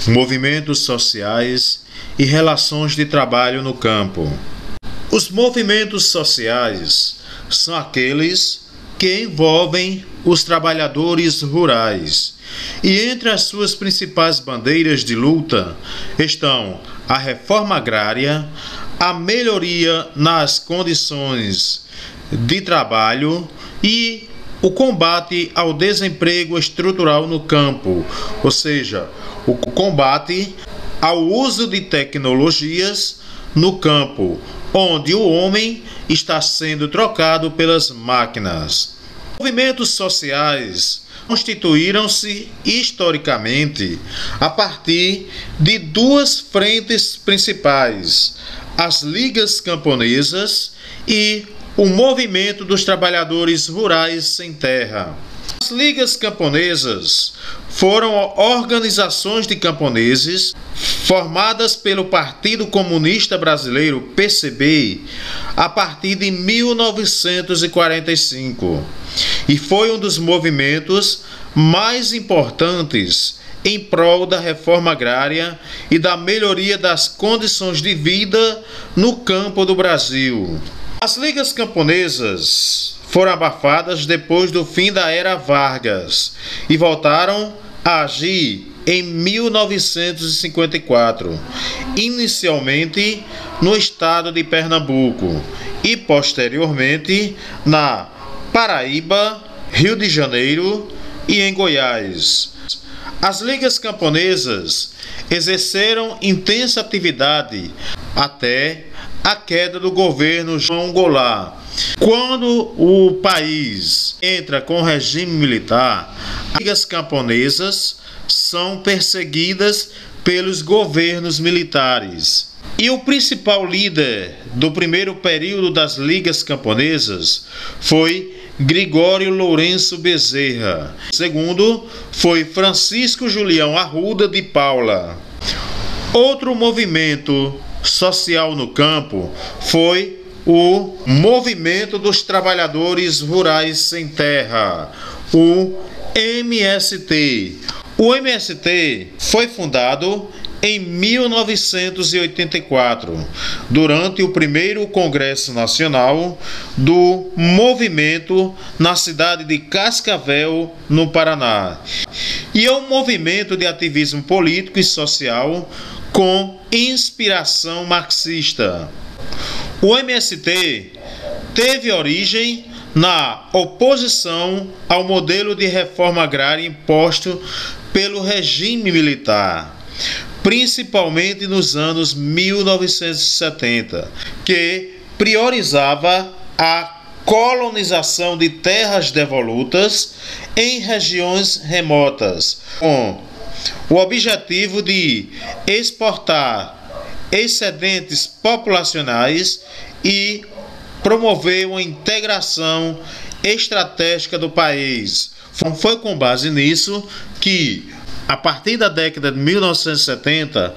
movimentos sociais e relações de trabalho no campo. Os movimentos sociais são aqueles que envolvem os trabalhadores rurais, e entre as suas principais bandeiras de luta estão a reforma agrária, a melhoria nas condições de trabalho e o combate ao desemprego estrutural no campo, ou seja, o combate ao uso de tecnologias no campo, onde o homem está sendo trocado pelas máquinas. Movimentos sociais constituíram-se historicamente a partir de duas frentes principais: as ligas camponesas e o movimento dos trabalhadores rurais sem terra. As ligas camponesas foram organizações de camponeses formadas pelo Partido Comunista Brasileiro, PCB, a partir de 1945, e foi um dos movimentos mais importantes em prol da reforma agrária e da melhoria das condições de vida no campo do Brasil. As ligas camponesas foram abafadas depois do fim da Era Vargas e voltaram a agir em 1954, inicialmente no estado de Pernambuco e posteriormente na Paraíba, Rio de Janeiro e em Goiás. As ligas camponesas exerceram intensa atividade até a queda do governo João Goulart. Quando o país entra com o regime militar, as ligas camponesas são perseguidas pelos governos militares. E o principal líder do primeiro período das ligas camponesas foi Gregório Lourenço Bezerra. O segundo foi Francisco Julião Arruda de Paula. Outro movimento social no campo foi o Movimento dos Trabalhadores Rurais Sem Terra, o MST. O MST foi fundado em 1984, durante o primeiro Congresso Nacional do movimento na cidade de Cascavel, no Paraná. E é um movimento de ativismo político e social com inspiração marxista. O MST teve origem na oposição ao modelo de reforma agrária imposto pelo regime militar, principalmente nos anos 1970, que priorizava a colonização de terras devolutas em regiões remotas, com o objetivo de exportar excedentes populacionais e promover uma integração estratégica do país. Foi com base nisso que, a partir da década de 1970,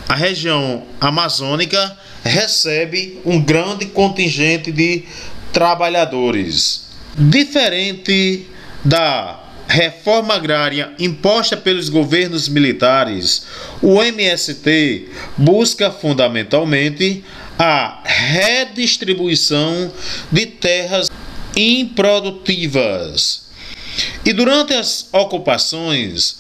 a região amazônica recebe um grande contingente de trabalhadores. Diferente da reforma agrária imposta pelos governos militares, o MST busca fundamentalmente a redistribuição de terras improdutivas. E durante as ocupações,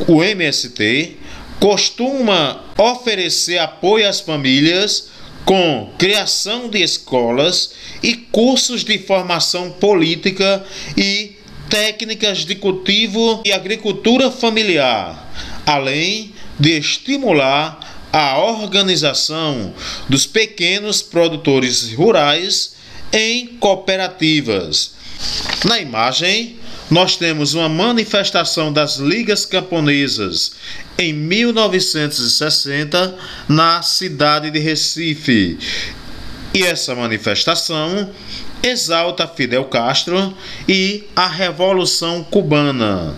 o MST costuma oferecer apoio às famílias com criação de escolas e cursos de formação política e técnicas de cultivo e agricultura familiar, além de estimular a organização dos pequenos produtores rurais em cooperativas. Na imagem, nós temos uma manifestação das ligas camponesas em 1960 na cidade de Recife. E essa manifestação exalta Fidel Castro e a Revolução Cubana.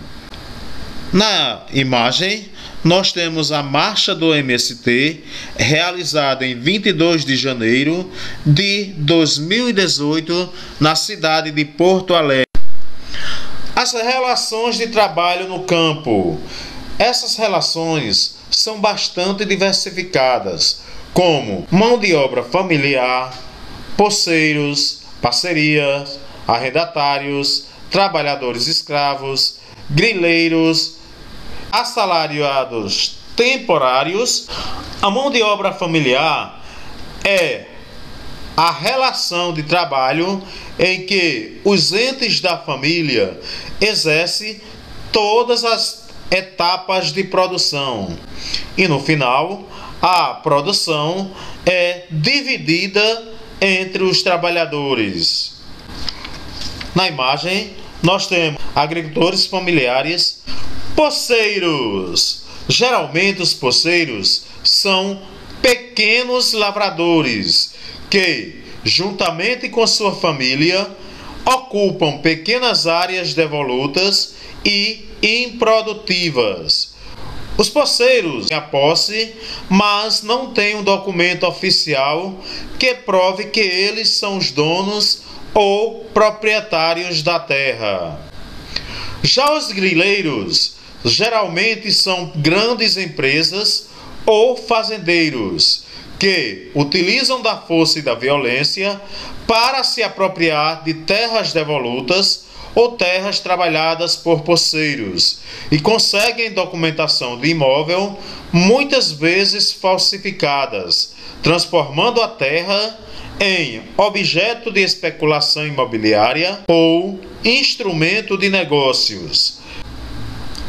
Na imagem, nós temos a marcha do MST, realizada em 22 de janeiro de 2018, na cidade de Porto Alegre. As relações de trabalho no campo. Essas relações são bastante diversificadas, como mão de obra familiar, poceiros, parcerias, arrendatários, trabalhadores escravos, grileiros, assalariados temporários. A mão de obra familiar é a relação de trabalho em que os entes da família exercem todas as etapas de produção e no final a produção é dividida entre os trabalhadores. Na imagem nós temos agricultores familiares, poceiros. Geralmente os poceiros são pequenos lavradores que, juntamente com sua família, ocupam pequenas áreas devolutas e improdutivas. Os poceiros têm a posse, mas não têm um documento oficial que prove que eles são os donos ou proprietários da terra. Já os grileiros geralmente são grandes empresas ou fazendeiros que utilizam da força e da violência para se apropriar de terras devolutas ou terras trabalhadas por poceiros e conseguem documentação de imóvel, muitas vezes falsificadas, transformando a terra em objeto de especulação imobiliária ou instrumento de negócios.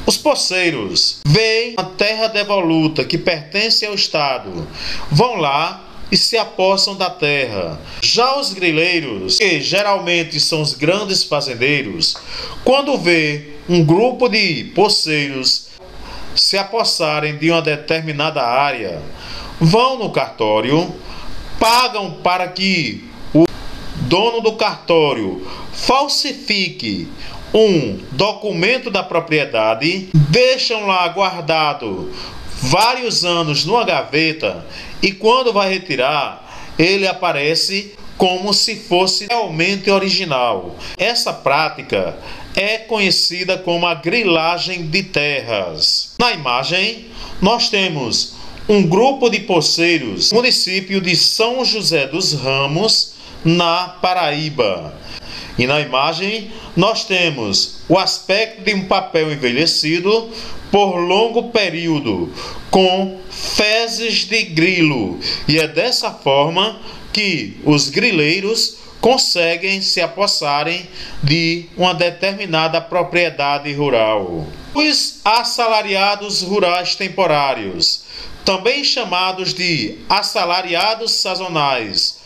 Os poceiros veem a terra devoluta que pertence ao Estado, vão lá e se apossam da terra. Já os grileiros, que geralmente são os grandes fazendeiros, quando vê um grupo de poceiros se apossarem de uma determinada área, vão no cartório, pagam para que o dono do cartório falsifique um documento da propriedade, deixam lá guardado vários anos numa gaveta e quando vai retirar, ele aparece como se fosse realmente original. Essa prática é conhecida como a grilagem de terras. Na imagem, nós temos um grupo de poceiros no município de São José dos Ramos, na Paraíba. E na imagem nós temos o aspecto de um papel envelhecido por longo período, com fezes de grilo. E é dessa forma que os grileiros conseguem se apossarem de uma determinada propriedade rural. Os assalariados rurais temporários, também chamados de assalariados sazonais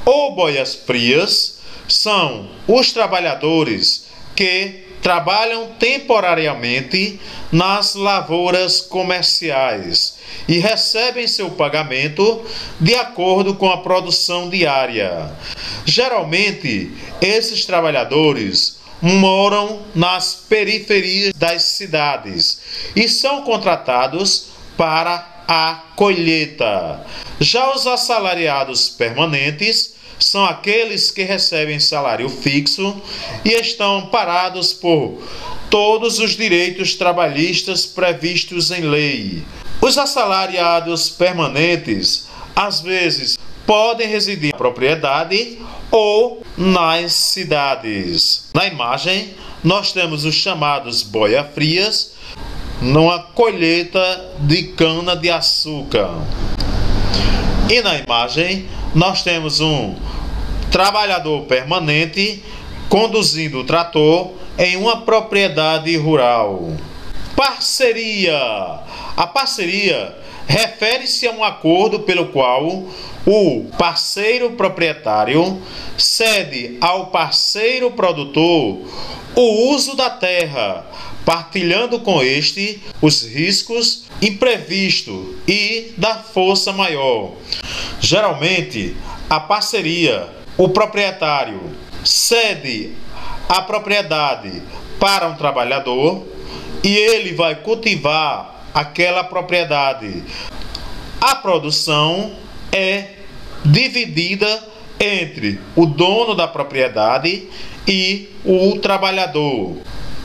ou boias-frias, são os trabalhadores que trabalham temporariamente nas lavouras comerciais e recebem seu pagamento de acordo com a produção diária. Geralmente, esses trabalhadores moram nas periferias das cidades e são contratados para a colheita. Já os assalariados permanentes são aqueles que recebem salário fixo e estão parados por todos os direitos trabalhistas previstos em lei. Os assalariados permanentes, às vezes, podem residir na propriedade ou nas cidades. Na imagem, nós temos os chamados boia-frias numa colheita de cana-de-açúcar. E na imagem, nós temos um trabalhador permanente conduzindo o trator em uma propriedade rural. Parceria. A parceria refere-se a um acordo pelo qual o parceiro proprietário cede ao parceiro produtor o uso da terra, partilhando com este os riscos imprevistos e da força maior. Geralmente, a parceria, o proprietário cede a propriedade para um trabalhador e ele vai cultivar aquela propriedade. A produção é dividida entre o dono da propriedade e o trabalhador.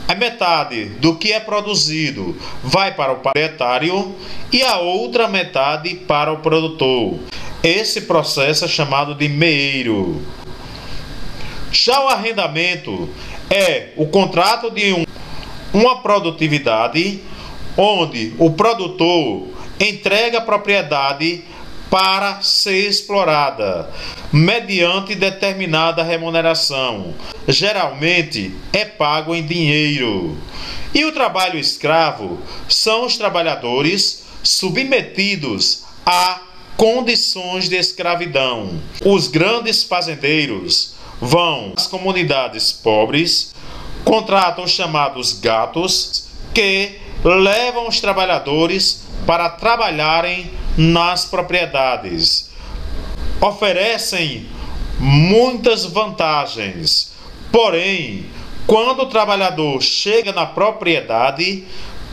A metade do que é produzido vai para o proprietário e a outra metade para o produtor. Esse processo é chamado de meeiro. Já o arrendamento é o contrato de uma produtividade onde o produtor entrega a propriedade para ser explorada mediante determinada remuneração. Geralmente é pago em dinheiro. E o trabalho escravo são os trabalhadores submetidos a condições de escravidão. Os grandes fazendeiros vão às comunidades pobres, contratam os chamados gatos, que levam os trabalhadores para trabalharem nas propriedades. Oferecem muitas vantagens, porém, quando o trabalhador chega na propriedade,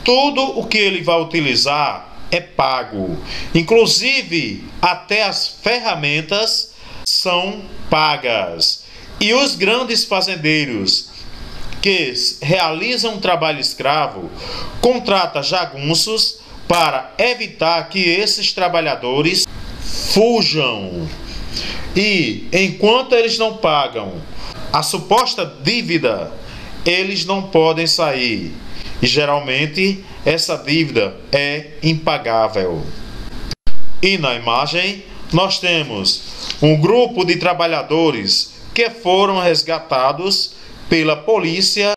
tudo o que ele vai utilizar é pago. Inclusive, até as ferramentas são pagas. E os grandes fazendeiros que realizam um trabalho escravo contratam jagunços para evitar que esses trabalhadores fujam. E enquanto eles não pagam a suposta dívida, eles não podem sair. E geralmente essa dívida é impagável. E na imagem nós temos um grupo de trabalhadores que foram resgatados pela polícia